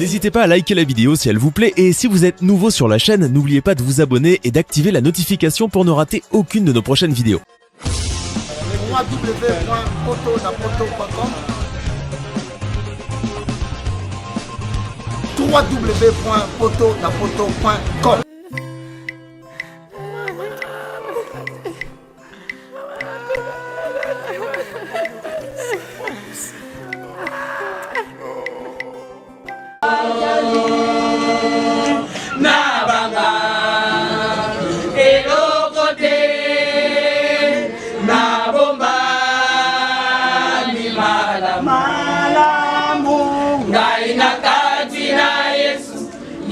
N'hésitez pas à liker la vidéo si elle vous plaît et si vous êtes nouveau sur la chaîne, n'oubliez pas de vous abonner et d'activer la notification pour ne rater aucune de nos prochaines vidéos. www.potonapoto.com www.potonapoto.com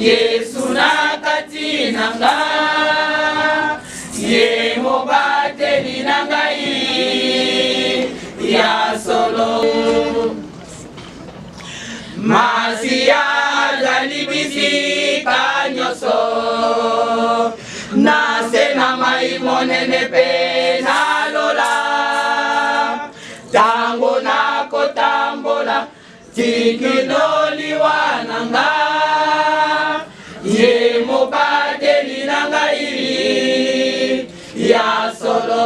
Yesu nakati nanga ye mobateli nangai ya solo masia alibisika nyoso nase na mai monene pe na lola tango nako tambola tikidoli wananga ye mobateli nangai ya solo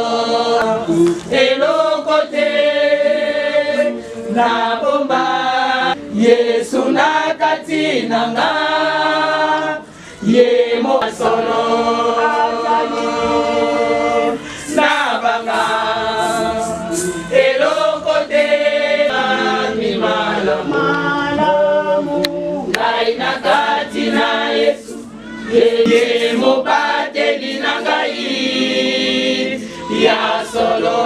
elokote na bomba Yesu nakati nanga ye mo solo na banga elokote mi malamu ngai nakati na Yesu ye mobateli nangai ya solo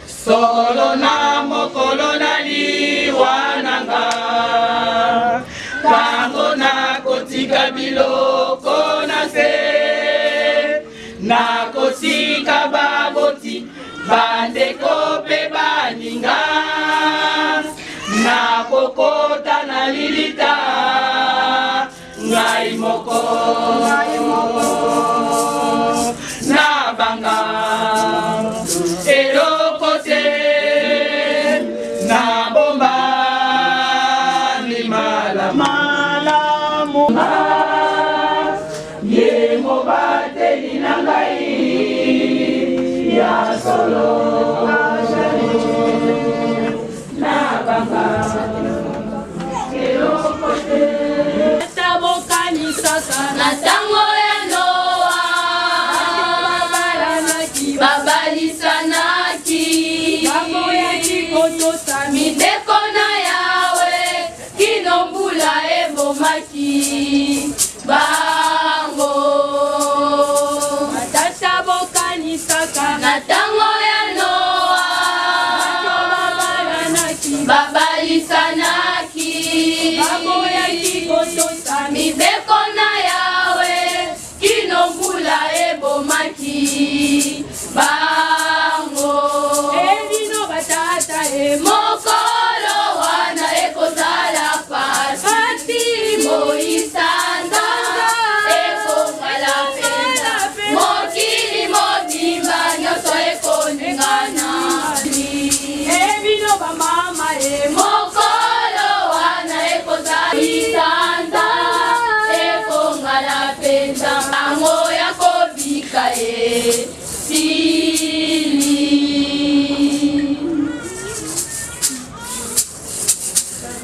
solo na mokolo naliwa nanga tango nakotika biloko na se nakosika baboti bandeko pe baninga nakokota na lilita ngai moko na banga elokote na bomba ni malamu ye mobateli nangai ya solo na tango ya Noa babalisanaki mideko na yawe kino mbula ebomaki bango matata bokanisaka na tango ya Noa babalisanaki mibeko na yawe kino mbula ebomaki bango elino batata mokolo wana ekozala pasi moisanda ekongala pena mokili mobimba nyonso ekoningana elino bamama mokolo wana ekozala isanda bango ya kobika sili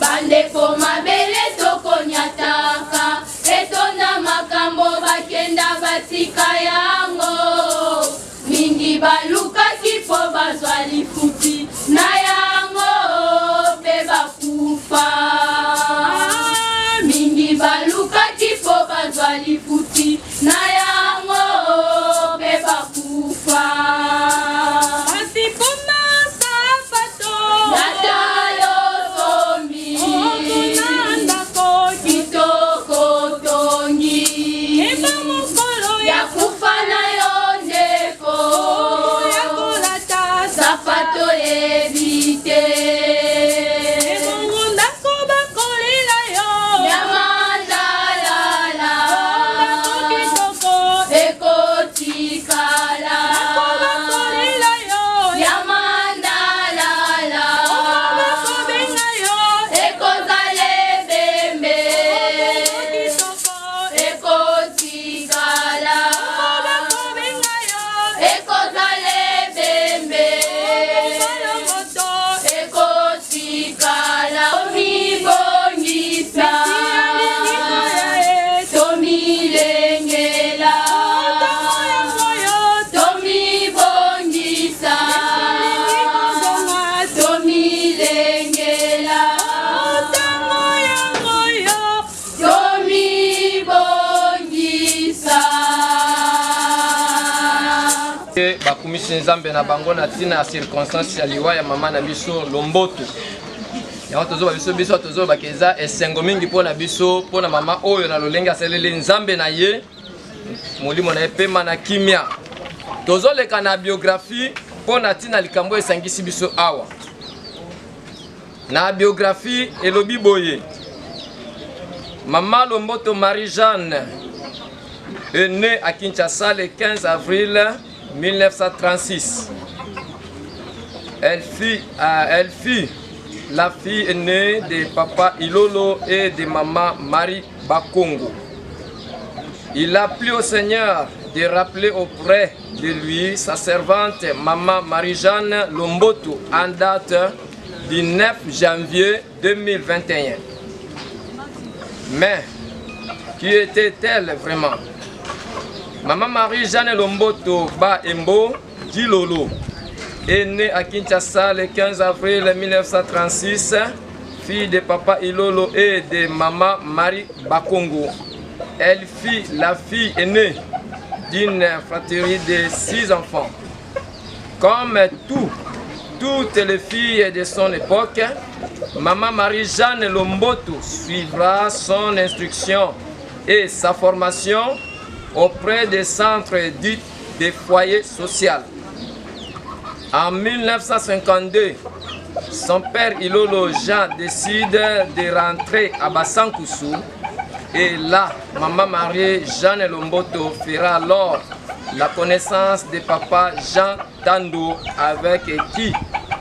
bandeko mabele tokonyataka etonda makambo bakenda batika yango mingi balukaki po bazwa lifuti na yango pe bakufa mingi balukaki po bazwa lifuti na yango pe bakufa asipoma sapato natalo sombi omunandako kitoko tongi eba mokolo ya kufa na yo ndeko ya kolata sapato pesi nzambe na bango na tina ya circonstance ya liwa ya mama na biso Lomboto. Yango tozo biso tozo bakeza esengo mingi pona biso pona mama oyo na lolenge aselele nzambe na ye molimo na epema na kimia. Tozo leka na biographie pona tina likambo esangisi biso awa. Na biographie elobi boye. Maman Lomboto Marie-Jeanne est née à Kinshasa le 15 avril 1936. Elle fut la fille aînée de papa Ilolo et de maman Marie Bakongo. Il a plu au Seigneur de rappeler auprès de lui sa servante maman Marie-Jeanne Lomboto en date du 9 janvier 2021. Mais qui était-elle vraiment? Maman Marie-Jeanne Lomboto Ba Embo Dilolo est née à Kinshasa le 15 avril 1936, fille de papa Ilolo et de maman Marie Bakongo. Elle fut la fille aînée d'une fratrie de 6 enfants. Comme toutes les filles de son époque, maman Marie-Jeanne Lomboto suivra son instruction et sa formation auprès des centres dits des foyers sociaux. En 1952, son père Ilolo Jean décide de rentrer à Bassankoussou et là, maman Marie-Jeanne Lomboto fera alors la connaissance de papa Jean Tando avec qui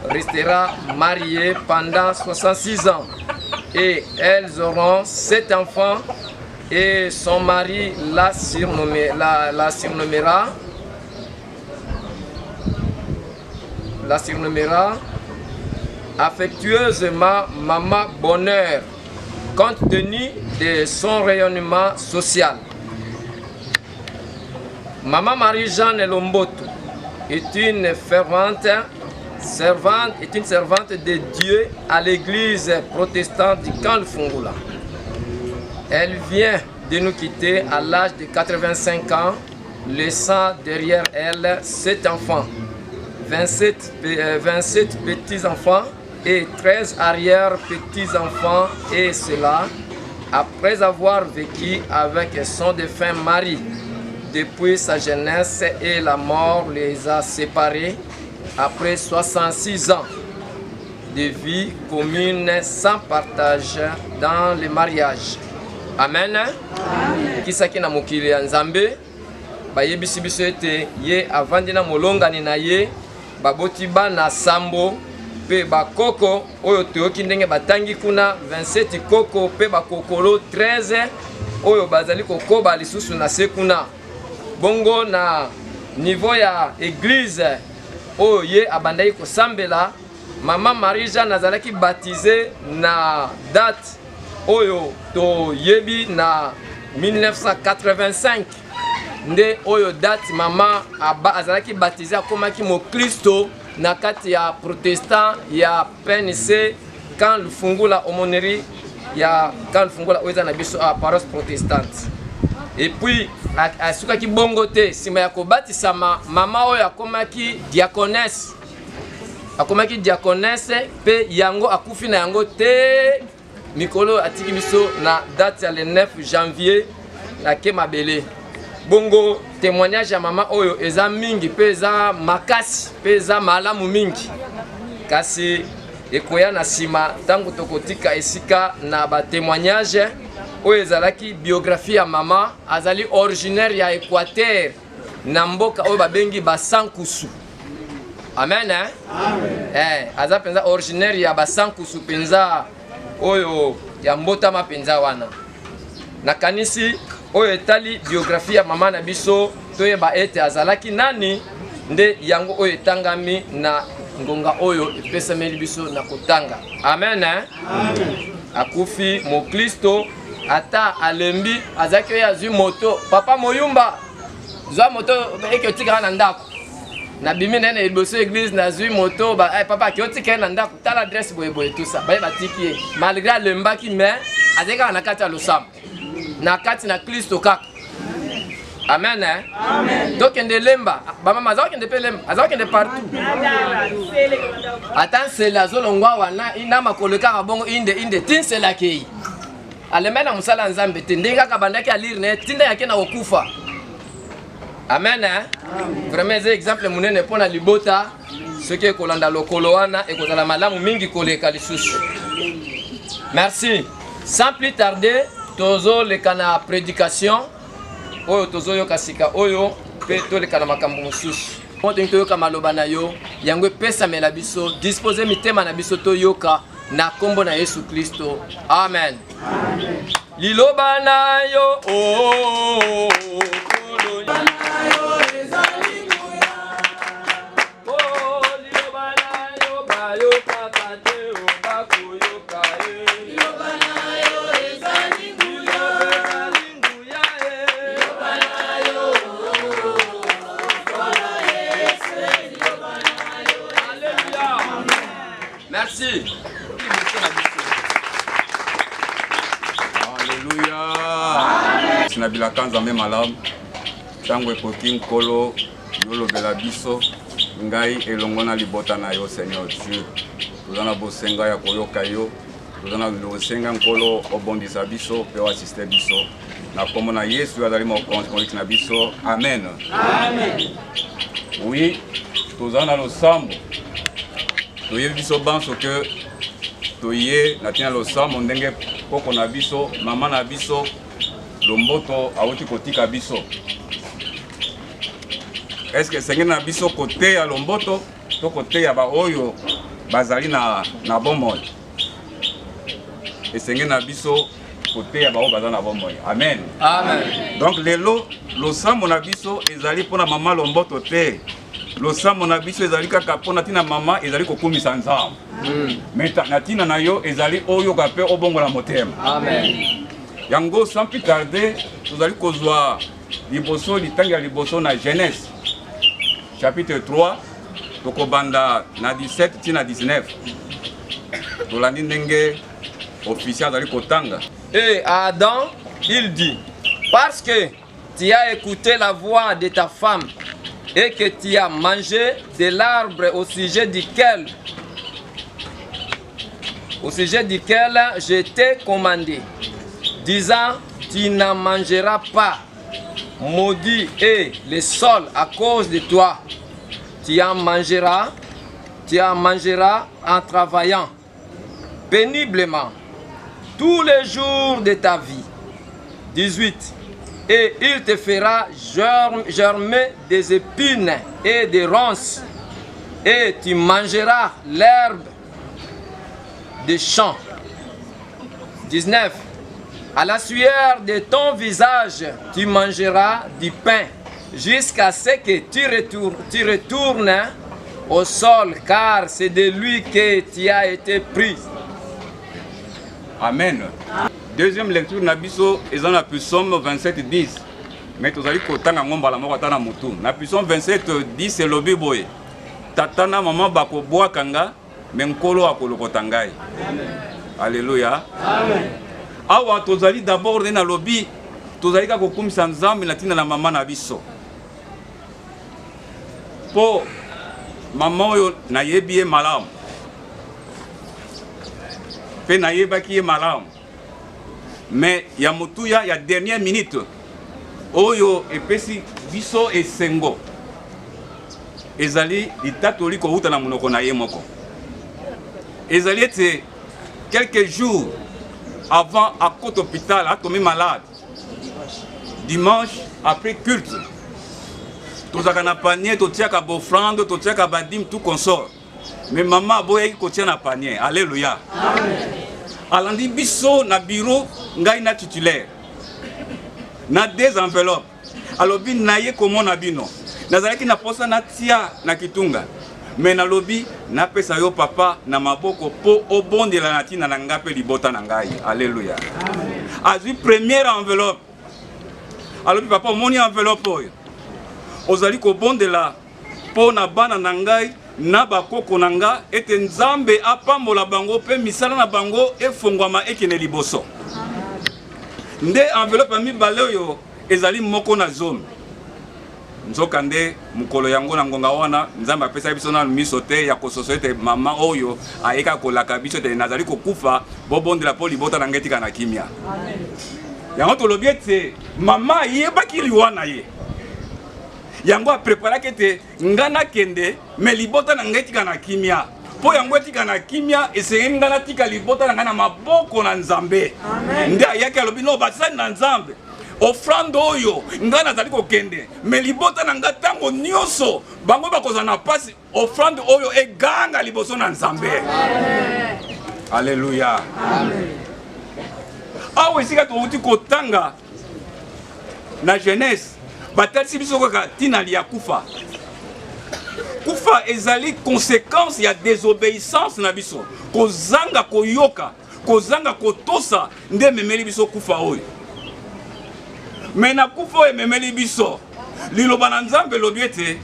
restera mariée pendant 66 ans. Et elles auront 7 enfants et son mari la surnommera affectueusement Maman Bonheur, compte tenu de son rayonnement social. Maman Marie-Jeanne Lomboto est une servante de Dieu à l'église protestante du Camp Lufungula. Elle vient de nous quitter à l'âge de 85 ans, laissant derrière elle 7 enfants, 27 petits-enfants et 13 arrière-petits-enfants, et cela après avoir vécu avec son défunt mari. Depuis sa jeunesse et la mort les a séparés après 66 ans de vie commune sans partage dans le mariage. Amen. Kisaki na mokili ya Nzambe bayebisi biso ete ye avandi na molongani na ye baboti bana sambo pe bakoko oyo toyoki ndenge batangi kuna 27 koko pe bakokolo 13 oyo bazali kokoba lisusu na se kuna. Bongo na niveau ya église oyo ye abandai kosambela, Maman Marie-Jeanne azalaki baptisé na date oyo to yebi na 1985. Nde oyo date mama azalaki baptisé akomaki mo Kristo na kati ya protestant ya PNC Camp Lufungula aumônerie ya Camp Lufungula oyo na biso a paroisse protestante. Et puis asukaki bongo te sima ya kobatisa mama oyo akomaki diaconesse. Akomaki diaconesse pe yango akufi na yango te mikolo atiki biso na date ya le 9 janvier na Kemabele. Bongo témoignage ya mama oyo eza mingi pe eza makasi pe eza malamu mingi. Kasi ekoya na sima tango tokotika esika na ba témoignage oyo ezalaki biographie ya mama azali originaire ya Équateur na mboka oyo babengi Bassankoussou. Amen. Amen. Aza penza originaire ya Bassankoussou penza oyo ya mbotama penza wana. Na kanisi oyo etali biographie ya mama na biso toyeba ete azalaki nani nde yango oyo etangami na ngonga oyo epesameli biso na kotanga. Amen. Amen. Akufi mo Kristo ata alembi azaki ya zwi moto papa moyumba zwa moto ekotika na ndako na bimi nene eboso église na zwi moto ba papa kiotika na ndako tala adresse boyeboye tout ça ba batiki malgré lembaki mais azeka na kati ya losam na kati na Kristo kaka Amen. Hein? Amen. Donc, il y a des lemba. Maman, il y a des lemba. Il y a partout. Attends, c'est la zone où il y a ma collègue inde tin c'est la kei. Alemena musala nzambe tendinga kabandaki alire ne tinda yake na okufa. Amen. Hein? Vraiment c'est exemple munene pona libota ce qui est kolanda lokolo wana et kozala malamu mingi koleka lisusu. Merci. Sans plus tarder, tozo le kana prédication. Oyo tozo yo kasika oyo pe to le kana makambo mususu. Moto to yo kamaloba na yo yango pesa mela biso disposer mitema na biso to yoka na kombo na Yesu Kristo. Amen. Amen. Liloba na yo oh merci. Alléluia. Sinabila kanza me malam. Tango ekoki nkolo yolobela biso ngai elongo na libota na yo Seigneur Dieu. Tozana bosenga ya koyoka yo. Tozana bosenga nkolo obondisa biso pe assiste biso. Na kombo na Yesu azali mokonzi na biso. Amen. Amen. Oui, tozana losambo. Toye biso banso que toye natina losambo ndenge koko na biso mama na biso lomboto awuti kotika biso. Est-ce que sengé na biso côté ya lomboto to côté ya ba oyo bazali na bomoi. Et sengé na biso côté ya ba oyo bazali na bomoi. Amen. Amen. Donc lelo losambo na biso ezali pona mama lomboto te. Losambo na biso ezali kaka pona tina mama ezali kokumisa nzambe. Mais natina na yo ezali oyo ka pe obongola motema. Amen. Yango sans plus tarder, tozali kozwa liboso litanga liboso na Genèse chapitre 3 tokobanda na 17 tina 19. Tolandi ndenge officiel azali kotanga. Et à Adam, il dit, parce que tu as écouté la voix de ta femme et que tu as mangé de l'arbre au sujet duquel je t'ai commandé, disant, tu n'en mangeras pas, maudit est le sol à cause de toi, tu en mangeras en travaillant péniblement tous les jours de ta vie. 18. Et il te fera germer des épines et des ronces, et tu mangeras l'herbe des champs. 19. À la sueur de ton visage, tu mangeras du pain, jusqu'à ce que tu retournes au sol, car c'est de lui que tu as été pris. Amen. Deuxième lecture na biso est dans la Psaume 27 10. Mais tozali kotanga ngomba la moko tana mutu. Na Psaume 27 10 c'est lobi boye. Tatana maman bako boa kanga menkolo akolokota ngai. Alléluia. Amen. Awa tozali d'abord na lobi tozali ka kokumisa nzambe na tina na mama na biso. Po maman yo na yebi malamu. Pe na yebaki malamu. Mais ya mutuya ya dernière minute oyo epesi biso esengo ezali litatoli ko uta na munoko na ye moko ezali ete quelques jours avant à côté hôpital a tombé malade dimanche après culte tozaka na panier totiaka bofrande totiaka badim tout consort mais maman boyeki kotia na panier. Alléluia. Amen. Alandi biso na bureau ngai na titulaire na des enveloppes alobi na ye komona bino nazalaki na posa na tia na kitunga mais na lobi na pesa yo papa na maboko po obondela na tina na ngape libota na ngai. Alléluia. Azui première enveloppe alobi papa moni enveloppe oyo ozali ko bondela po na bana na ngai na bakoko nanga ete nzambe apambola bango pe misala na bango efongwama ekene liboso. Nde enveloppe mi bale oyo ezali moko na zone nzokande mukolo yango na ngonga wana nzambe apesa biso na miso te ya kososo ete mama oyo ayeka kolaka biso ete nazali kokufa bobondela po libota na ngetika na kimia. Yango tolobi ete mama yebaki liwa na ye yango apreparaki ete nga nakende me libota na ngai tika na kimia po yango etika na kimia esengeli nga natika libota na ngai na maboko na Nzambe. Nde ayaki alobi no basali na Nzambe offrande oyo nga nazali kokende me libota na nga tango nyonso bango bakozala na pasi offrande oyo eganga liboso na Nzambe. Alléluia. Awa esika touti kotanga na jeunesse batalisi biso kaka tina lia kufa. Kufa ezali conséquence ya désobéissance na biso. Kozanga koyoka, kozanga kotosa nde memeli biso kufa oyo. Mena kufa ememeli biso. Liloba na Nzambe lobi ete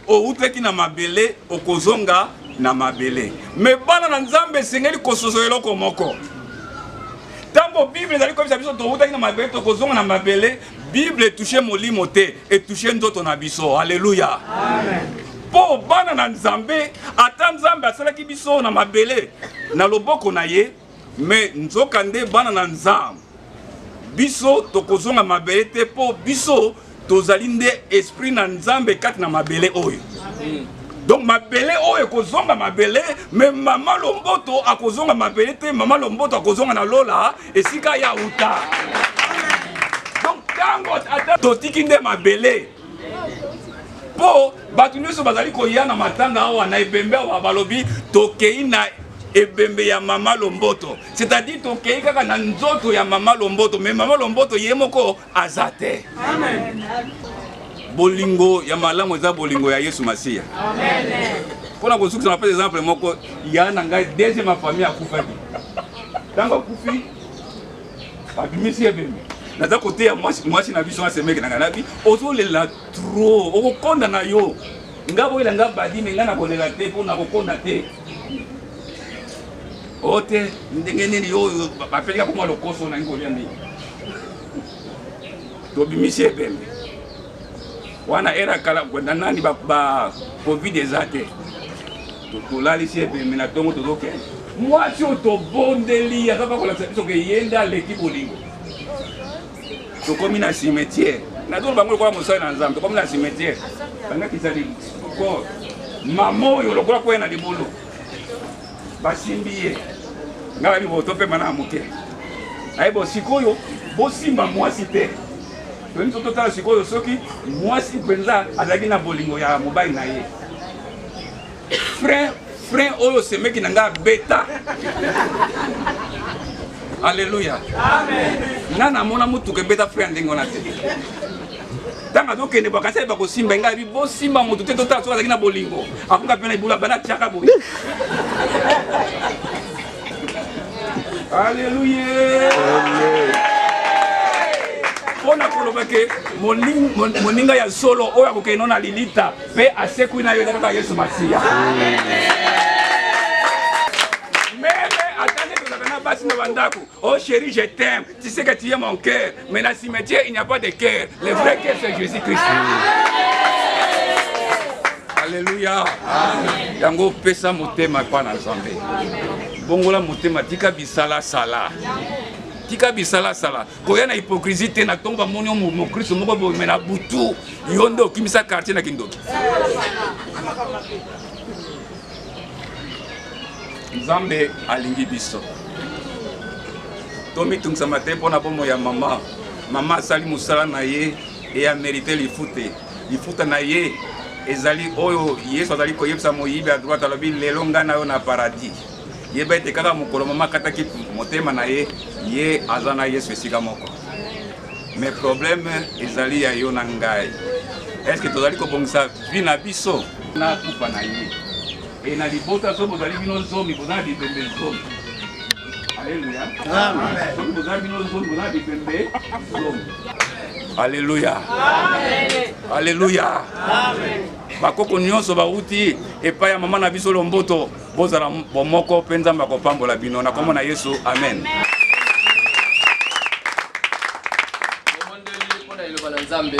outeki na mabele okozonga na mabele. Me bana na Nzambe sengeli kososo eloko moko. Tango Bible ezali komisa biso outeki na mabele tokozonga na mabele, Bible touche molimo te et touche nzoto na biso. Alléluia. Amen. Po bana na Nzambe ata Nzambe asalaki biso na mabele na loboko na ye, me nzokande bana na Nzambe biso tokozonga mabele te po biso tozali nde esprit na Nzambe kati na mabele oyo. Donc mabele oyo kozonga mabele, me mama lomboto akozonga mabele te, mama lomboto akozonga na lola esika ya uta. Donc tango ata totiki nde mabele po batu nyonso bazali koya na matanga awa na ebembe awa balobi tokei na ebembe ya mama lomboto, c'est-à-dire tokei kaka na nzoto ya mama lomboto, mais mama lomboto ye moko azate. Amen. Bolingo ya malamu eza bolingo ya Yesu Masia. Amen. Pona kozukisa par exemple moko ya na ngai deuxième famille akufa. Tango kufi abimisi ebembe. Naza kote ya mwasi na biso asemeke na nganabi ozolela trop okokonda na yo ngabo ila ngabadi me ngana kolela te pona kokonda te. Ote ndenge nini yo bapeleka kwa lokoso na ngolia ndi tobimisi ebembe wana era kala kwenda nani ba covid ezate tolalisi ebembe na tongo tozoke mwasi otobondeli akaba kola biso ke yenda leki bolingo tokomi na cimetière na tolo bango kwa mosala na Nzambe tokomi na cimetière banga kisali ko mamo yo lokola kwa na libolo basimbiye ngala bibo tope mana muke aibo sikoyo bosimba mwasi te to nto totala sikoyo soki mwasi penza azaki na bolingo ya mobile na ye frère oyo semeki nanga beta. Alléluia. Amen. Nana mona mutuke beta frère ndingo na te tanga dokende bakasa ba kosimba ngai bi bosimba moto te totala so azaki na bolingo afunga pena ibula bana tiaka boye. Alléluia. Pona koloba ke moninga ya solo oya kokeno na lilita pe asekwi na yo kaka Yesu Masia. Amen. Meme attendez que la basi na bandako. Oh chérie, je t'aime. Tu sais que tu es mon cœur. Mais dans le cimetière, il n'y a pas de cœur. Le vrai cœur c'est Jésus-Christ. Alléluia. Amen. Yango pesa motema pa na Nzambe. Bongola motema tika bisala sala. Tika bisala sala. Koya na hypocrisie te na tomba monyo mo Christ moko bo mena butu. Yondo kimisa quartier na kindoki. Nzambe alingi biso. Tomi tungsa mate pona bomo ya mama. Mama asali musala na ye et a mérité lifute. Lifuta na ye ezali oyo Yesu azali koyebisa moyibi a droite alobi lelo ngana yo na paradis. Yeba ete kaka mokolo mama kataki motema na ye ye azana Yesu esika moko. Mais problème ezali ya yo na ngai. Est-ce que tozali kobongisa vi na biso na kufa na ye? Et na libota so bozali bino zomi bozali bembe zomi. Alléluia. Amen. So bozali bino zomi bozali bembe zomi. Alléluia. Amen. Alléluia. Amen. Bakoko nyonso bauti epai ya mama na biso lomboto bozala bomoko penza bakopambola bino na komona Yesu. Amen. Bomondeli pona iloba na Nzambe.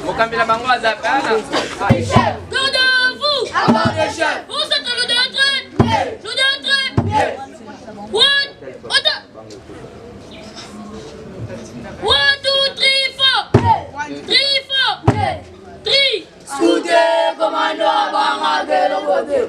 Mukambila bango azapana. Tout de vous. Où sont nous d'entrée? Nous d'entrée. One, two, three, four. Three, four. Three. Soudé, commando, abangage, le côté.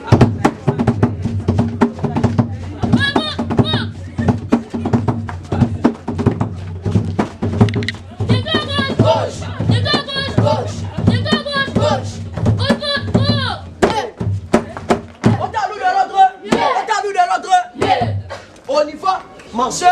marchez.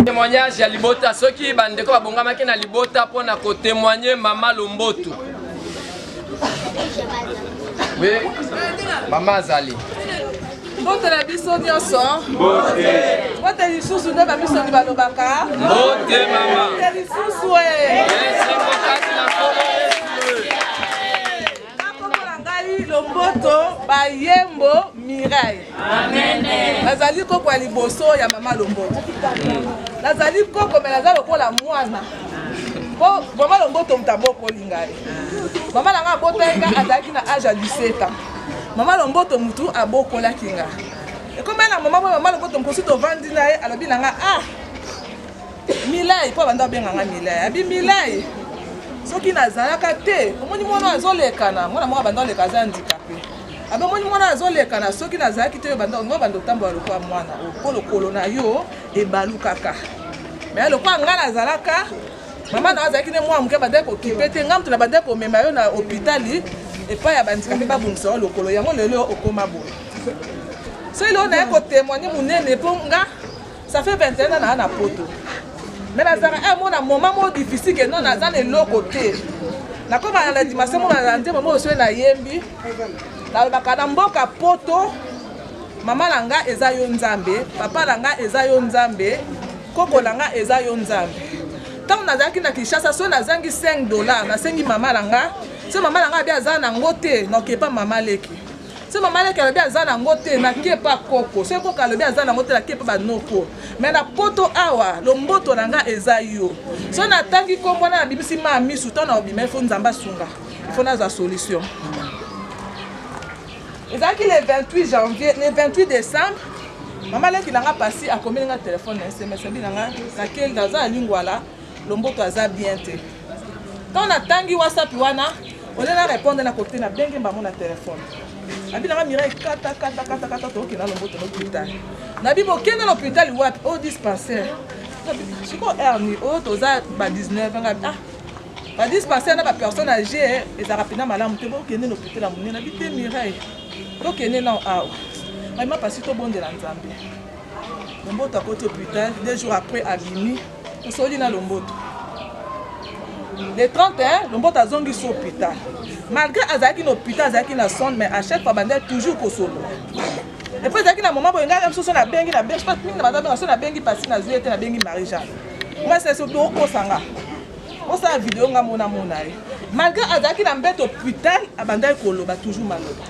Témoignage ya libota soki bandeko babongamaki na libota pona ko témoigner Mama Lomboto. Oui, Mama Azali. Mbote na biso nyonso. Mbote lisusu nde bamiso ni balobaka. Mbote mama. Mbote lisusu e. Nakomola ngai Lomboto Bayembo Mirai. Amen. Nazali koko ya liboso ya Mama Lomboto. Nazali koko me nazali lokola mwana. Po Mama Lomboto mutaboko lingai. Mama nanga botenga azalaki na âge ya 17 ans. Mama Lomboto mutu abokola kinga. Et comme na Mama Lomboto mkosi to vandi na ye alobi nanga Milai po banda benga nga Milai. Abi Milai. Soki nazalaka te, omoni mwana azolekana, mwana mwa banda leka za handicapé. Abi omoni mwana azolekana soki nazalaki te banda ngo banda tambo lokwa mwana. Okolo na yo ebalukaka. Mais lokwa nga nazalaka Mama na azaki ne mwa mke banda ko kipete ngamtu na banda ko mema yo na hôpitali. Et pas ya bandika pe ba bungisa lokolo yango lelo okoma bo. So il on a ko témoigner munene ponga ça fait 21 ans na poto. Mais na zara un moment difficile que non na zane lokote. Na ko ba na dimanche mo na nze mo so na yembi. Na ba kana mboka poto. Mama langa eza yo nzambe, papa langa eza yo nzambe, koko langa eza yo nzambe. Tant na zaki na Kinshasa so na zangi $5 na sengi mama langa. Si maman langa bien zana ngote non ke pas maman leki. Si maman leki a bien zana ngote na ke pas koko. Si koko a bien zana ngote na ke pas banoko. Mais na poto awa Lomboto langa eza yo. So na tangi kombo na bibisi ma misu to na obime fo nzamba sunga. Il faut na za solution. Ezaki le 28 janvier, le 28 décembre, maman leki langa passi a combien nga téléphone SMS bi langa na kel daza lingwala Lomboto aza bien te. Quand on a tangi WhatsApp wana on a répondre na côté na bengi mbamo na téléphone. Abi na mira kata to kina Lomboto na hôpital. Na bi bokena na hôpital wapi au dispensaire. Siko erni au toza ba 19 nga ba dispensaire na ba personne âgée et rapidement malamu te bokena na hôpital na munene na bi te mira. Bokena na awa. Mais m'a passé to bon de la Nzambe. Lomboto a côté hôpital 2 jours après abimi. On soli na Lomboto. Le 31, Lomboto a zongi sur l'hôpital. Malgré Azaki na hôpital, Azaki na sonde, mais à chaque fois, bandel toujours qu'au solo. Et puis Azaki na moment, il y a un peu de bengi, na bengi, pas de bengi, na bengi passé na zué, na bengi Marie-Jeanne. Moi, c'est surtout au Sanga. On sa vidéo, nga mona. Malgré Azaki na mbet hôpital, bandel koloba toujours maloba.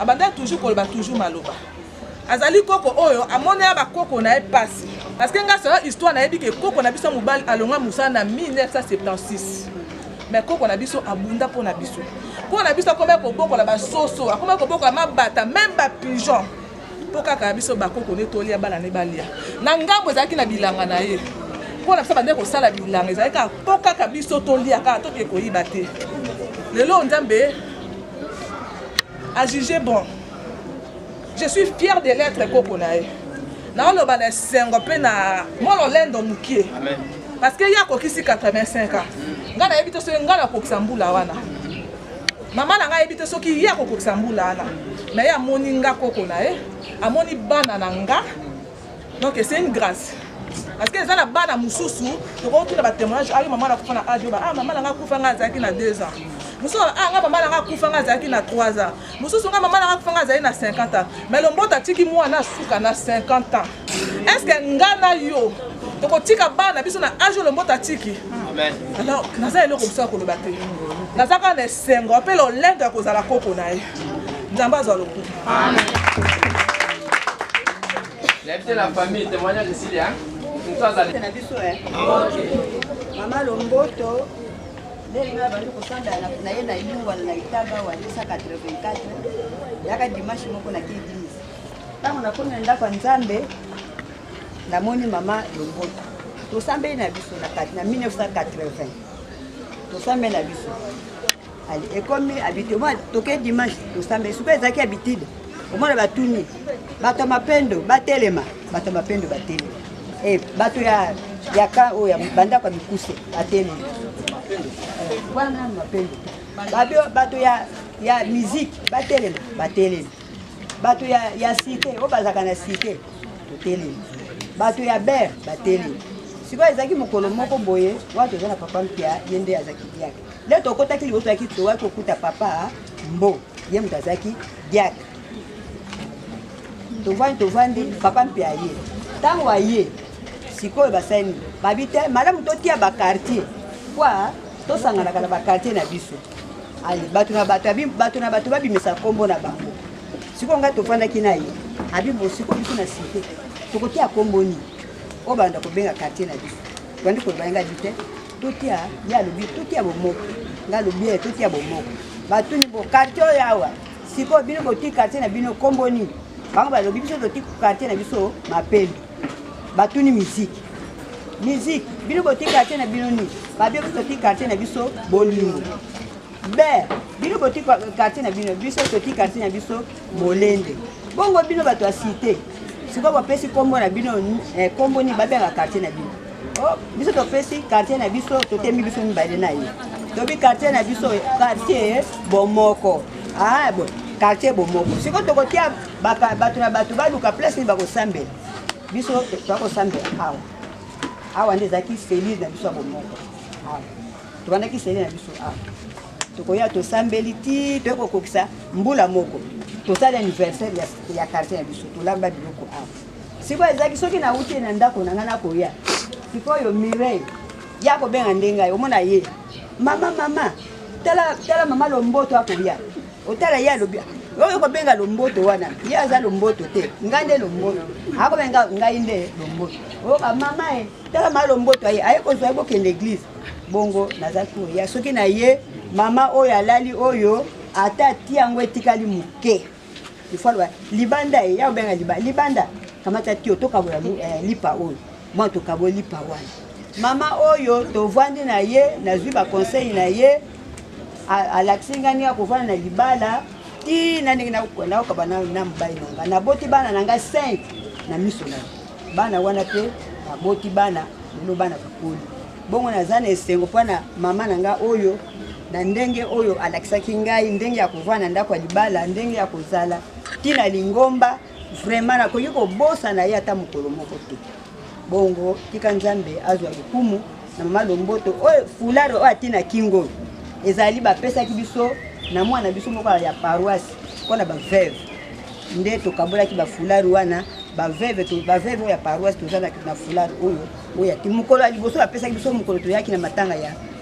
Bandel toujours koloba toujours maloba. Azali koko oyo, amone ya ba koko na e passe. Parce que nga c'est histoire na yebi ke koko na biso mobali alonga musana 1976. Mais koko na biso abunda po na biso. Po na biso komé ko boko la ba soso, akoma ko boko ma bata même ba pigeon. Po kaka biso ba koko ne tolia bala ne balia. Na ngambo zaki na bilanga na ye. Po na biso bande ko sala bilanga zaki ka po kaka biso tolia ka to ke ko yibate. Lelo Nzambe a jugé bon. Je suis fière de l'être Kokonae. Na on ba sengo pe na mo lo lendo mukie. Amen. Parce que ya kokisi 85 ans. Ngana ebite so ngana kokisa mbula wana. Mama na nga ebite so ki ya kokisa mbula wana. Mais ya moni nga Kokonae, amoni bana na nga. Donc c'est une grâce. Parce que ça la bana mususu, to ko tuna ba témoignage ali mama na kufa na age ba mama na nga kufa nga zaki na 2 ans. Muso nga mama na nga kufa nga zaki na 3 ans. Mususu nga mama na nga kufa nga zaki na 50 ans. Mais le mbota tiki moi na suka na 50 ans. Est-ce que ngana yo to ko tika bana biso na age le mbota tiki? Amen. Alors naza eloko biso ko lobate. Naza ka ne sengo pe lo lendo ko za la Kokonae. Nzamba za loko. Amen. L'invité de la famille, témoignage ici, hein? Maman Lomboto, Lenga Bandu Kosanda, Naïna Yunga, Naïtaba, Wanisa 84, Yaka Dimashi Moko na Kidis. Tant on a connu un dako Nzambe, la moni Maman Lomboto. Tout ça, ben, Nabiso, na 1980. Tout ça, ben, Nabiso. Allez, et comme habité, moi, toqué dimanche, tout ça, mais super Zaki habitude. Au moins, la tourner. Bato mapendo, batelema, bato mapendo, batelema. Eh, bato ya ka o ya banda kwa mikuse, batelema. Wana mapendo. Bato ya musique, batelema, batelema. Bato ya cité, o bazaka na cité, batelema. Bato ya ber, batelema. Siko ezaki mokolo moko boye, watu zana papa mpia yende azaki diak. Le tokota kili woto yaki to wako kuta papa mbo, ye mtazaki diak. Tovandi papa mpia ye. Tango aye, siko basani, babite madame totia ba quartier. Kwa to sangana kala ba quartier na biso. Ali batu na batu babi mesa kombo na bango. Siko nga tovanda kinaye. Abi bo siko biso na cité. Tokotia kombo ni. O banda ko benga quartier na biso. Kwandi ko banga bite. Totia ya lobi, totia bomoko. Nga lobi totia bomoko. Batu ni bo quartier yawa. Siko bino boti quartier na bino kombo ni. Bango balobi biso toti quartier na biso mapendo. Batuni musique. Musique, bino boti quartier na bino ni. Babio toti quartier na biso bolingo. Ber, bino boti quartier na bino biso toti quartier na biso molende. Bongo bino bato a cité. Siko ba pesi kombo na bino kombo ni babenga quartier na bino. Oh, biso to pesi quartier na biso totemi biso ni baile na ye. Tobi quartier na biso quartier bomoko. Ah bon. Quartier bomoko. Siko tokotia bato na bato baluka place ni bako sambe. Biso bako sambe awa. Awa ndezaki feliz na biso bomoko. Awa. Tobandaki feliz na biso awa. Tokoya to sambeli ti toko kokisa mbula moko. Tosala anniversaire ya quartier na biso. Tolamba biloko awa. Siko ezaki soki na uti na ndako na ngana koya. Siko yo Mireille. Yako benga ndenga yo mona ye. Mama. Tala mama Lomboto akoya. Otala ya lobia. Oyo ko benga Lomboto wana. Ya za Lomboto te. Ngande Lomboto. Ako benga ngainde Lomboto. O mama tala mama Lomboto aye ko zo ebo ke l'église. Bongo nazako ya soki na ye mama oyo alali oyo ata tiango etikali muke. Ifalwa libanda ya benga libanda. Kamata tio toka bola lipa oyo. Moi toka bola lipa wana. Mama oyo tovandi na ye nazwi ba conseil na ye. Alaksingani ya kuvana na libala ti nani na ukabana na mbai nanga na boti bana nanga 5 na miso na bana wana pe na boti bana no bana bakuli bongo na zana esengo pana mama nanga oyo na ndenge oyo alaksaki ngai ndenge ya kuvana ndako libala ndenge ya kozala ti na lingomba vraiment na koyiko bosa na yata mukolo moko te bongo tika Nzambe azwa lukumu na mama Lomboto oyo fularo oyo atina kingo ezali bapesa ki biso na mwana biso moko ya paroisse kona ba veuve nde tokabola ki ba fulari wana ba veuve ya paroisse tozana na fulari oyo ti mukolo ali boso bapesa ki biso mukolo to yaki na matanga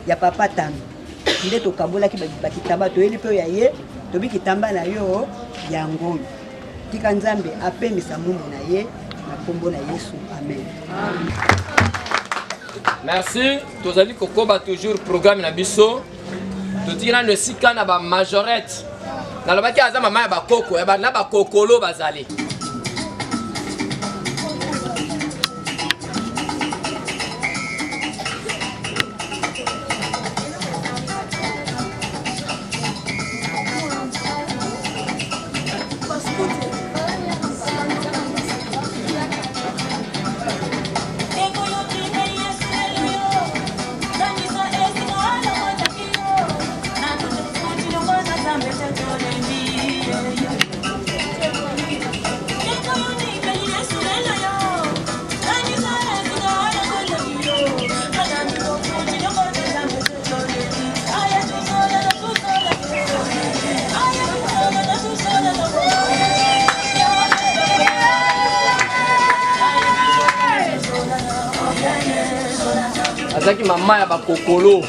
ya papa tano nde tokabola ki ba kitamba to eli pe ya ye to bi kitamba na yo ya ngolo tika Nzambe apemisa mumu na ye na kombo na Yesu amen. Merci. Tozali kokoba toujours programme na biso. Totira ne sika na ba majorette. Na lobaki aza mama ya ba koko, ya ba na ba kokolo bazali. ezalaki mama ya bakokolo.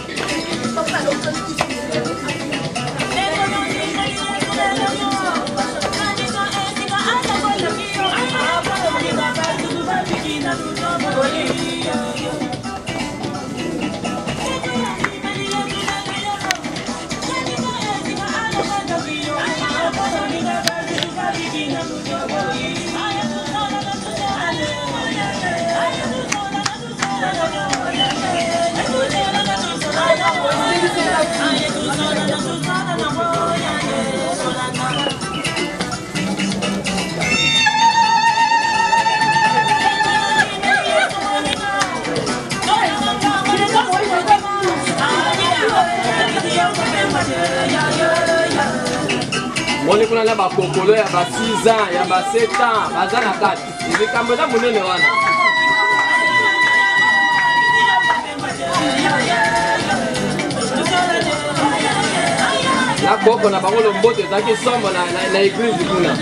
Moni kuna na bakokolo ya ba 6 ans, ya ba 7 ans, baza na kati. Likambo na munene wana. Na koko na bango lombote ezaki sombo na église kuna.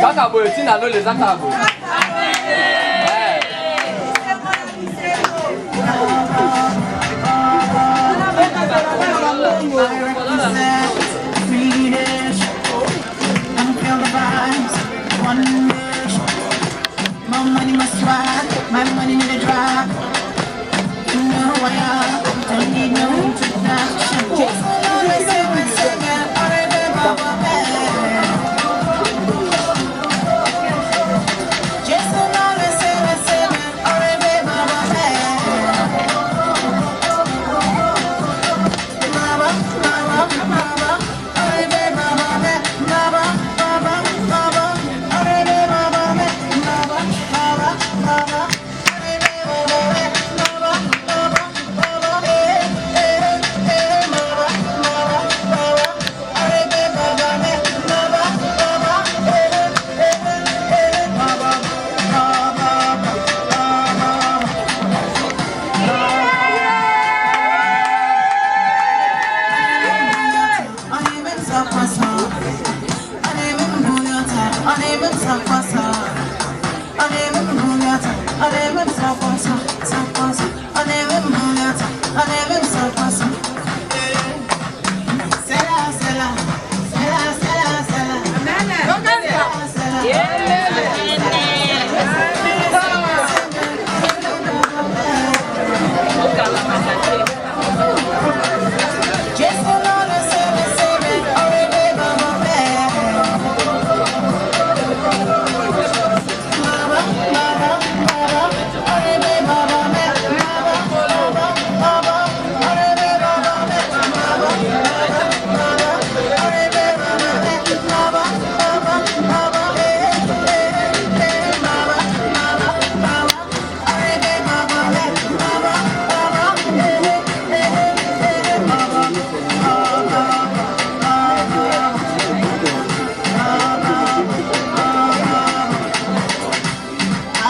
Kaka boye tina lo les akabo. My money must ride, my money need a drive. You know who I am, don't need no introduction. Just wanna say, all right, just wanna say, all right,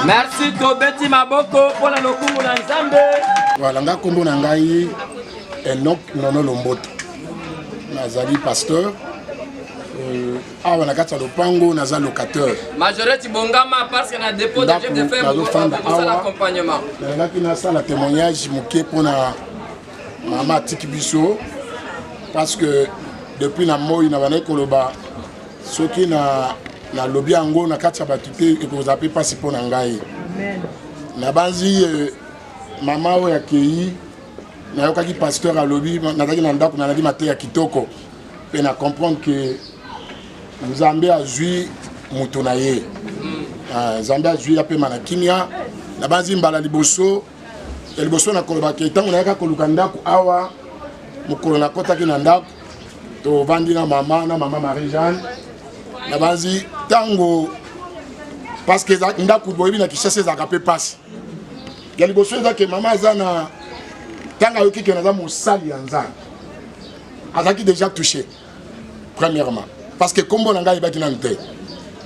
Merci Tobeti Maboko pour la lokumu na Nzambe. Voilà, nga kombo na ngai Enoch Nono Lomboto. Nazali pasteur. Awa na kati ya lopango naza locateur. Majorette Bongama parce que na dépôt de chef de faire pour l'accompagnement. Nalaki nasala témoignage moke mpona mama atiki biso parce que depuis na moi na bana koloba soki na lobi yango na kati ya bato te ekozala mpasi mpo na ngai. Na banzi mama oyo akei nayokaki pasteur alobi nazalaki na ndako nalandi mateya ya kitoko mpe na comprendre que Nzambe azwi moto na ye. Nzambe azwi apema na kimia na banzi mbala liboso na kolobaki ntango nayaka koluka ndako awa mokolo nakotaki na ndako tovandi na mama Marie-Jeanne na banzi tango parce que ndako boyebi na Kinshasa ezalaka mpe pasi ya liboso ezake mama aza na ntango ayoki ke naza mosali ya Nzambe azalaki déjà touché premièrement parce que kombo na ngai ebaki nanu te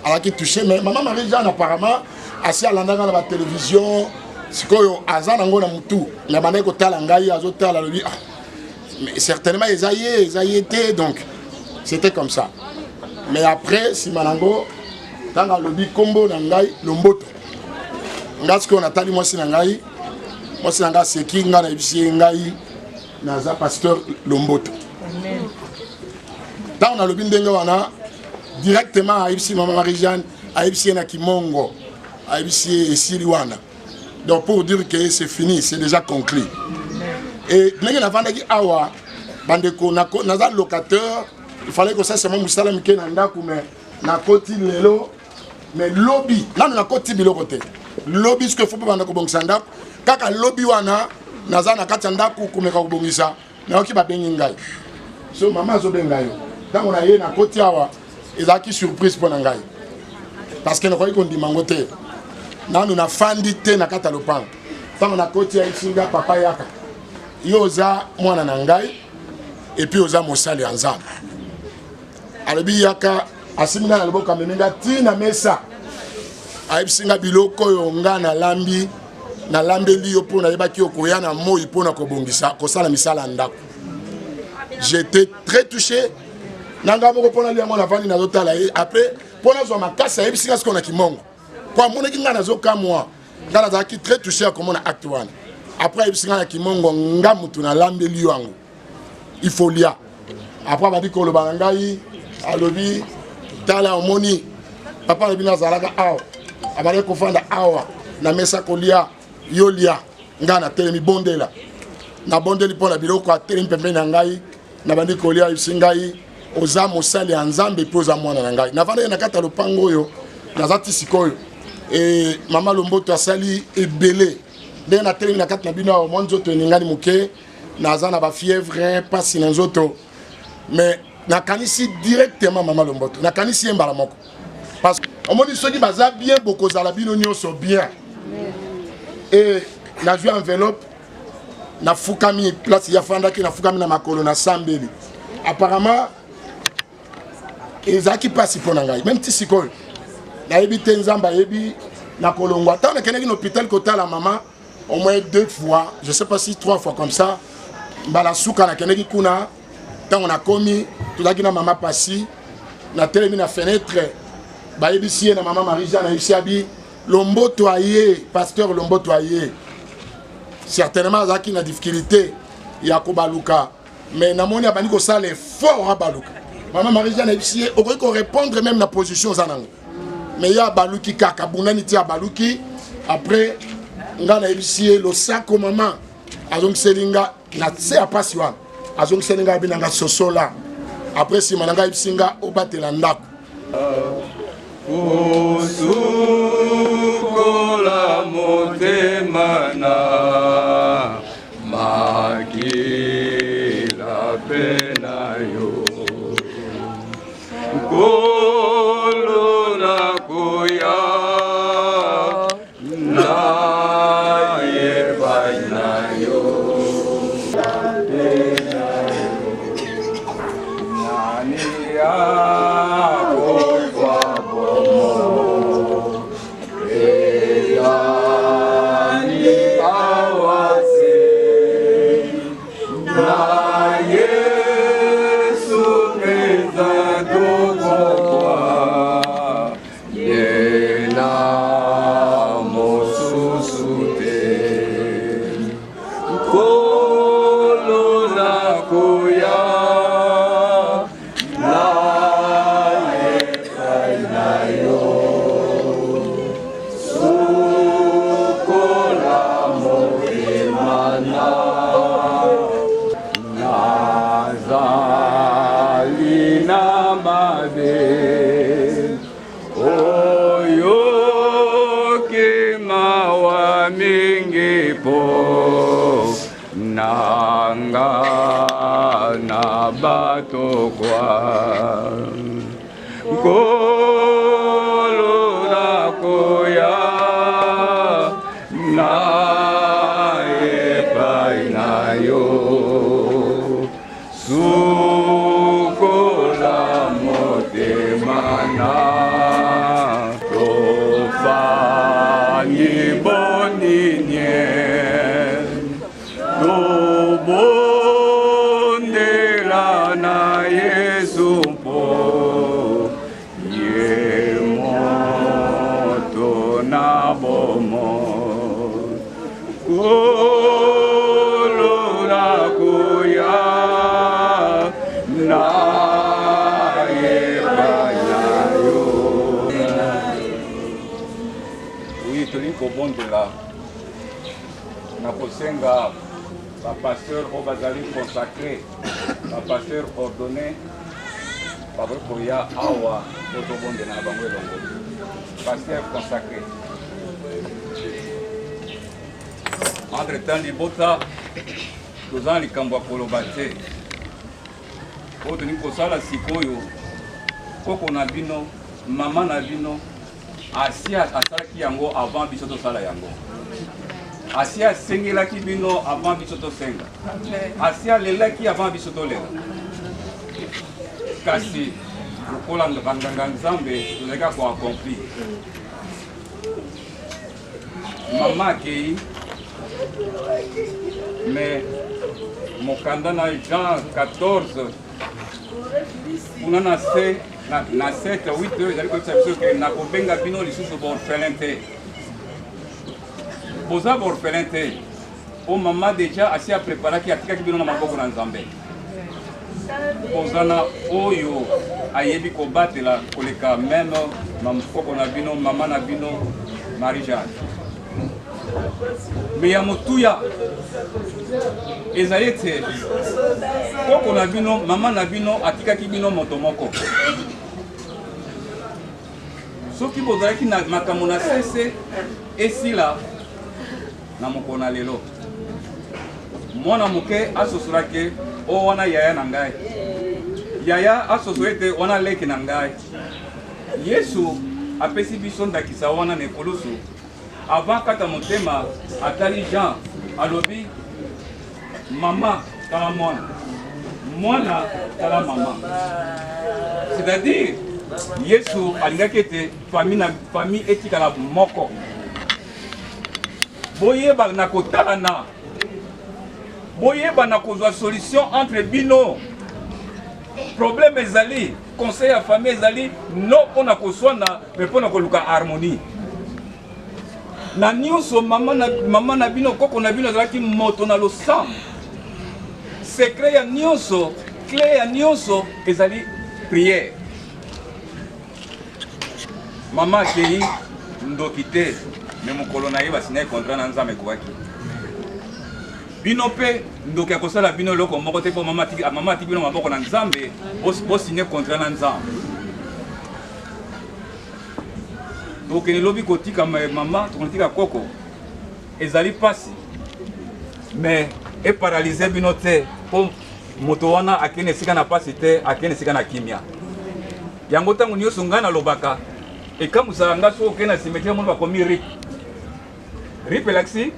azalaki touché mais mama Marie-Jeanne apparemment asi alandaka na batélévision sikoyo aza nango na mutu na bandaki kotala ngai azotala alobi mais certainement eza ye te donc c'était comme ça. Mais après, si Manango, tant que le combo n'angai Lomboto, ngas qu'on a tali moi si n'angai, moi si n'angai c'est qui n'a ici n'angai naza pasteur Lomboto. Tant on a le bindenga wana directement à ici maman Marie-Jeanne, à ici na Kimongo, à ici Siliwana. Donc pour dire que c'est fini, c'est déjà conclu. Et n'engue na vanda ki awa bandeko naza locateur. Il fallait que ça soit mon salam qui n'a pas na koti lelo mais lobby là na koti bilo côté lobby ce que faut pas na ko bongsanda kaka lobby wana naza na kati ndako kumeka ko bongisa na oki ba bengi ngai so mama zo benga yo tango na ye na koti awa ezaki surprise pour ngai parce que na ko ndi mangote nanu na fandi te na kata lopang tango na koti ya isinga papa yaka yoza mwana na ngai et puis oza mosali ya Nzambe alobi yaka asimina na loboko memenga tina mesa ayibisinga biloko yo nga na lambeli yo pona yebaki okoya na moi pona kobongisa kosala misala ndako. J'étais très touché nanga moko pona liango na vandi nazotala ye après pona zwa makasi ayebisi nga siko na kimongo po amonaki nga nazokamwa nga nazalaki très touché ya komona acte wana après ayebisi nga na kimongo nga mutu nalambeli yango il faut lia après abandi koloba na ngai alobi tala omoni papa alobi nazalaka awa abandi kofanda awa na mesa kolia yo lia nga na telemi bondela na bondeli mpo na biloko atelemi pembeni na ngai na bandi kolia ayebisi ngai oza mosali ya nzambe mpe oza mwana na ngai navanda ye na kati ya lopango oyo naza ti sikoyo e mama Lomboto asali ebele ndenge natelemi na kati na bino awa mwa nzoto eningani moke naza na bafievre mpasi na nzoto mais nakanisi directement mama Lomboto nakanisi ye mbala moko parce que omoni soki baza bien bokozala bino nyonso bien e nazwi enveloppe nafukami place yafandaki nafukami na makolo na sambeli apparemment ezalaki mpasi mpo na ngai même ti sikoyo nayebi te nzambe ayebi na kolongwa ntango nakendaki na hôpital kotala mama au moins 2 fois je sais pas si 3 fois comme ça mbala suka nakendaki kuna ntango nakomi tozalaki na mama pasi natelemi na fenêtre bayebisi ye na mama Marie-Jeanne ayebisi abi Lomboto aye pasteur Lomboto aye certainement azalaki na difficulté ya kobaluka mais namoni abandi kosala effort abaluka Maman Marie-Jeanne ayebisi ye okoki korépondre même na position oza nango mais ya abaluki kaka bundani ti abaluki après nga nayebisi ye losako mama azongiseli nga na se ya pasi wana azongiseli nga abi nanga sosola après nsima na nga ayebisi nga obatela ndako Usukola motema na makila pena yo Kolo na kuya na yeba na yo Nani ya bato kwa kolo na koya na epai na yo sukola motema na tofangi boninye kobondela na kosenga bapasteur oyo bazali consacré bapasteur ordonné bakoki koya awa po tobondela na bango elongo pasteur consacré entre temps libota toza na likambo ya koloba te oyo tolingi kosala sikoyo koko na bino mama na bino Asia asalaki yango avant biso tosala yango. Asia asengelaki bino avant biso tosenga. Asia lelaki avant biso tolela. Kasi lokola nganga nzambe tozalaki koaccompli. Mama akei mais mokanda na Jean 14 On a na 7 à 8 heures, ils ont dit que na kobenga bino lisusu borphelin te. Boza borphelin te. O maman déjà assez à préparer qui atika bino na maboko na Nzambe. Bozana oyo ayebi ko batela koleka même mamfoko na bino maman na bino Marie-Jeanne. Mais ya motuya ezali te koko na bino mama na bino atikaki bino moto moko soki bozalaki na makambo na sese esila na mokolo na lelo mwana moke asosolaki o wana yaya na ngai yaya asosoli ete wana leki na ngai Yesu apesi biso ndakisa wana na ekolusu avant kata motema atali Jean alobi mama tala mwana mwana tala mama, c'est-à-dire Yesu alingaki ete famille etikala moko boyeba na kotalana boyeba na kozwa solution entre bino problème ezali conseil ya famille ezali non pona koswana mais pona koluka harmonie na nyonso mama na bino koko na bino ezalaki moto na losambo secret ya nyonso clé ya nyonso ezali prière mama akei ndoki te me mokolo na ye basinai contrat na Nzambe ekwaki bino mpe ndoki ya kosala bino eloko moko te mpo mama atiki bino maboko na Nzambe bosine contrat na Nzambe tokende lobi kotika mama tokotika koko ezali pasi mais eparalyse bino te mpo moto wana akende esika na pasi te akende esika na kimia yango ntango nyonso ngai nalobaka ekamwisaka nga soki okende na cimetière mono bakomi rip elakisi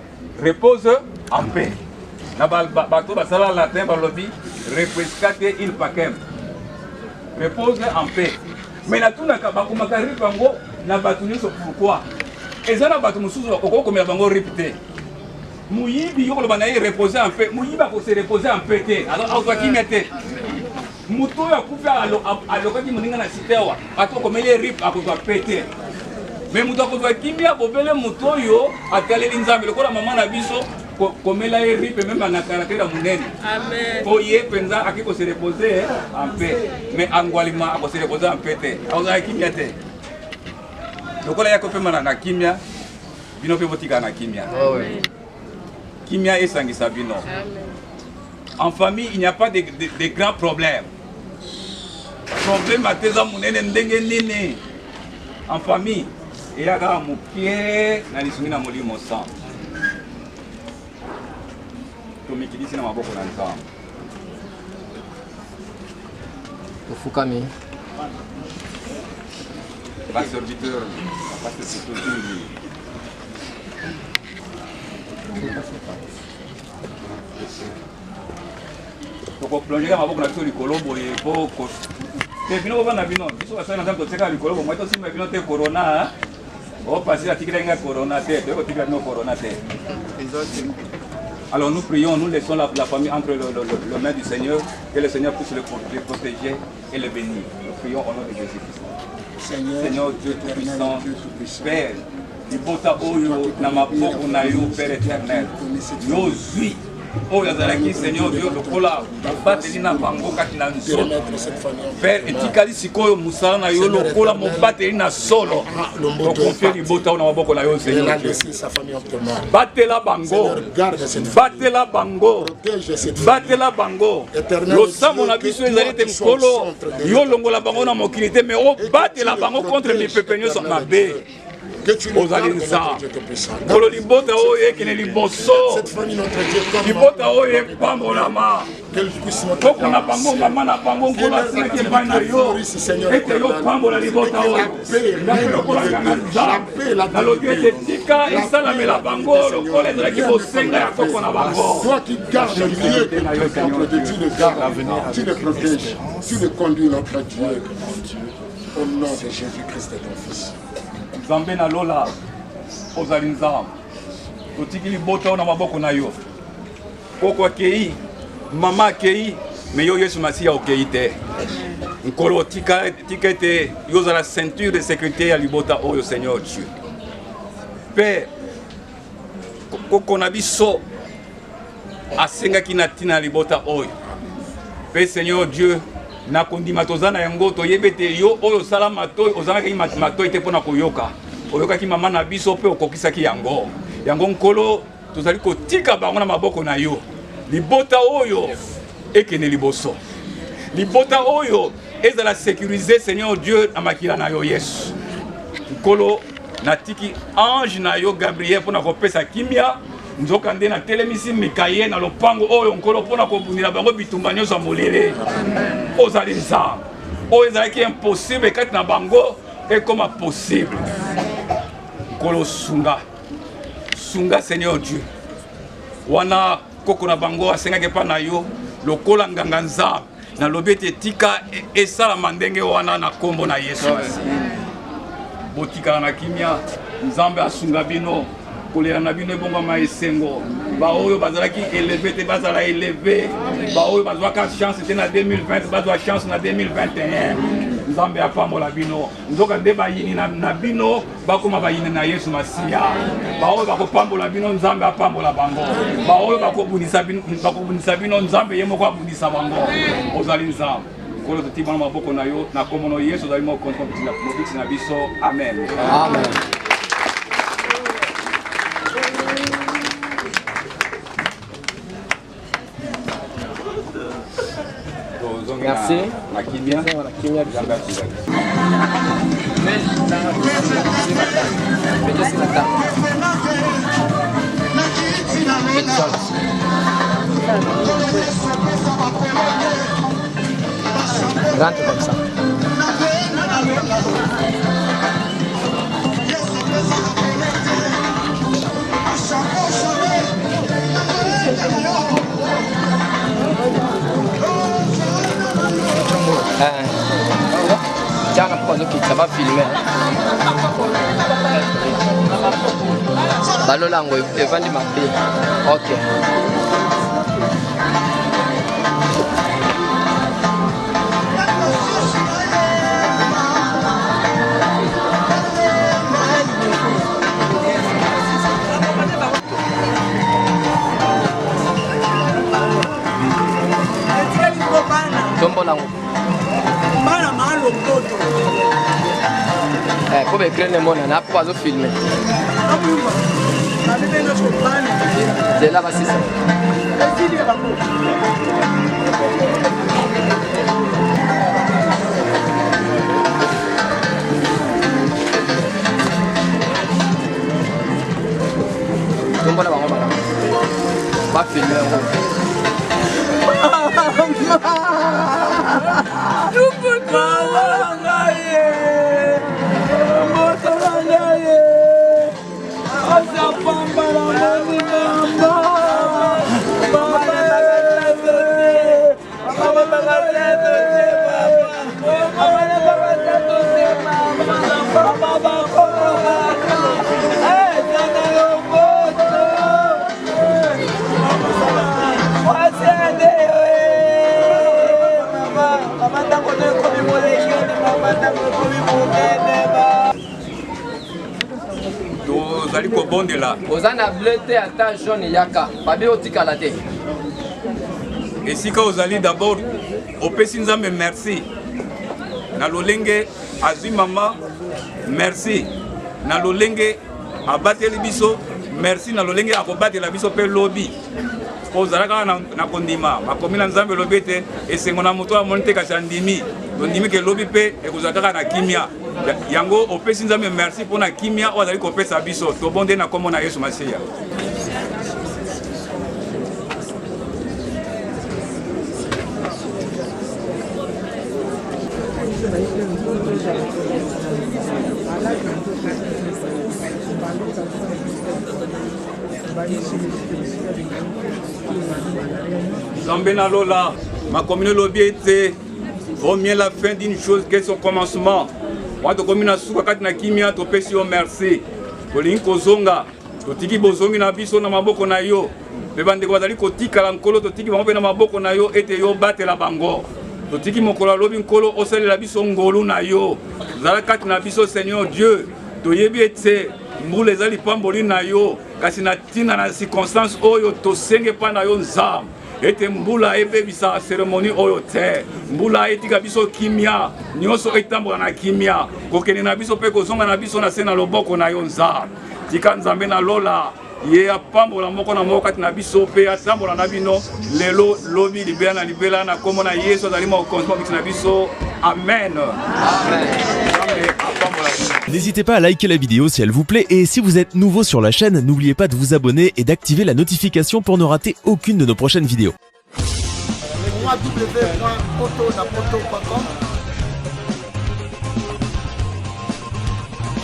repose en paix na bato basala latin balobi requiescate il pacem repose en paix mais natunaka bakomaka rip yango na bato nyonso pourquoi eza na bato mosusu okokomela bango rip te muyibi yokoloba na ye reposer en paix muyibi akose reposer en paix te azwakimia te moto oyo akufi alokaki moninga na site awa ati okomeli rip akozwa pe te mais moto akozwa kimia bobele moto oyo ataleli Nzambe lokola mama na biso komela ye rip meme na karaktere monene po ye mpenza aki kose reposer en paix mais angwalima akose reposer en paix te akozwa kimia te lokola yako pema na kimia bino pe botika na kimia kimia esangisa bino. En famille il n'y a pas de grands problèmes. Problème à tes amours ndenge nini en famille et ya ga mukie na lisungi na molimo sang to mikilisi na maboko na Nzambe tofukami pas serviteur pas serviteur toko plongera maboko na biso likolo boye poko te bino bana bino biso basala na Nzambe toteka likolo bo mweto simba bino te corona o passer la tikira nga corona te to tikira no corona te. Alors nous prions, nous laissons la famille entre le main du Seigneur, que le Seigneur puisse le protéger et le bénir. Nous prions au nom de Jésus-Christ. Seigneur Dieu Tout-Puissant, Père, Ibota Oyo, Namapoko Nayo, Père éternel, Yozui, Oh Yazalaki, Seigneur Dieu, le Kola, Batelina Bango Katina Solo, Père, et Tikali Sikoyo, Moussana Yo, le Kola, mon Batelina Solo, pour confier l'Ibota Namapoko Nayo, Seigneur Dieu. Batela Bango, Batela Bango, Batela Bango, le sang mon abisso, les années de Kolo, Yo Longola Bango dans mon kilité, mais oh, Batela Bango contre mes pépiniers sur ma baie. Ozalinza Bolo libota oye kene liboso libota oye pambolama Koko na pango mama na pango ngola seke bana yo ete yo pambola libota oye na lokola kanza na logiete tika esalamela bango lokola ezalaki bosenga ya koko na bango. Toi qui gardes le lieu que tu temple de Dieu, le garde l'avenir, tu le protèges, tu le conduis notre Dieu au nom de Jésus-Christ et ton Fils. Nzambe na lola ozali Nzambe totiki libota na maboko na yo koko akei mama akei mais yo Yesu Masia okeite. Nkolo tika ete yo za la ceinture de sécurité ya libota oyo Seigneur Dieu. Père, koko na biso asenga ki na tina libota oyo. Père Seigneur Dieu, na kondima tozana yango toyebete yo oyo sala matoi ozana ki matoi te pona koyoka. Oyoka ki mama na biso pe okokisa ki yango. Yango nkolo tozali kotika bango na maboko na yo. Libota oyo ekene liboso. Libota oyo ezala sécuriser Seigneur Dieu na makila na yo Yesu. Nkolo natiki ange na yo Gabriel pona kopesa kimia nzoka nde na telemisi Mikaye na lopango oyo nkolo pona kobundila bango bitumba nyonso molele. Ozali nzambe oyo ezalaki impossible kati na bango ekoma possible. Nkolo sunga Seigneur Dieu wana koko na bango asengaki pa na yo lokola nganga nzambe na lobete tika esala mandenge wana na kombo na Yesu. Botika na kimia nzambe asunga bino kolera na bino ebonga ma esengo ba oyo bazalaki élevé te bazala élevé ba oyo bazwaka chance te na 2020 bazwa chance na 2021 nzambe apambola bino nzoka nde bayini na bino bakoma bayini na Yesu Masia ba oyo bakopambola bino nzambe apambola bango ba oyo bakobunisa bino nzambe ye moko abunisa bango ozali nzambe kolo tutima na maboko na yo na komono Yesu ozali moko konti na biso amen amen. Merci. Rentre comme ça. Tiens, ça va filmer. Balolango, il va dire ma fille. Ok. Tombolango. Come crede mona na po bazo filmer. De là basi ça. Tombola bango bana. Ba filmer ngo. Tozali kobondela ozana bleu te ata jaune yaka babe otikala te esika ozali d'abord opesi nzambe merci na lolenge azwi mama merci na lolenge abateli biso merci na lolenge akobatela biso pe lobi ozalaka na kondima makomi na nzambe lobi ete esengo na moto amoni te kasi andimi tondimi ke lobi pe ekozala kaka na kimia yango opesi nzambe merci mpona kimia oyo azali kopesa biso tobonde na kombo na Yesu Masiya. Nzambe na lola makomi lobi ete vaut mieux la fin d'une chose que son commencement. Moi, to komina suka kati na kimia topesi yo merci. Tolingi kozonga, totiki bozongi na biso na maboko na yo. me bandeko bazali kotikala nkolo totiki bango mpe na maboko na yo ete yo batela bango totiki mokolo alobi nkolo osalela biso ngolu na yo zala kati na biso Seigneur Dieu toyebi ete mbula ezali pamboli na yo kasi na ntina na circonstance oyo tosenge mpa na yo nzambe ete mbula ebebisa cérémonie oyo te mbula etika biso kimia nyonso etambola na kimia kokende na biso mpe kozonga na biso na se na loboko na yo nzambe tika nzambe na lola ye apambola moko na moko kati na biso mpe atambola na bino lelo lobi libela na kombo na Yesu azali mokonzi mokiti na biso amen. N'hésitez pas à liker la vidéo si elle vous plaît et si vous êtes nouveau sur la chaîne, n'oubliez pas de vous abonner et d'activer la notification pour ne rater aucune de nos prochaines vidéos.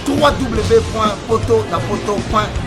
www.potonapoto.com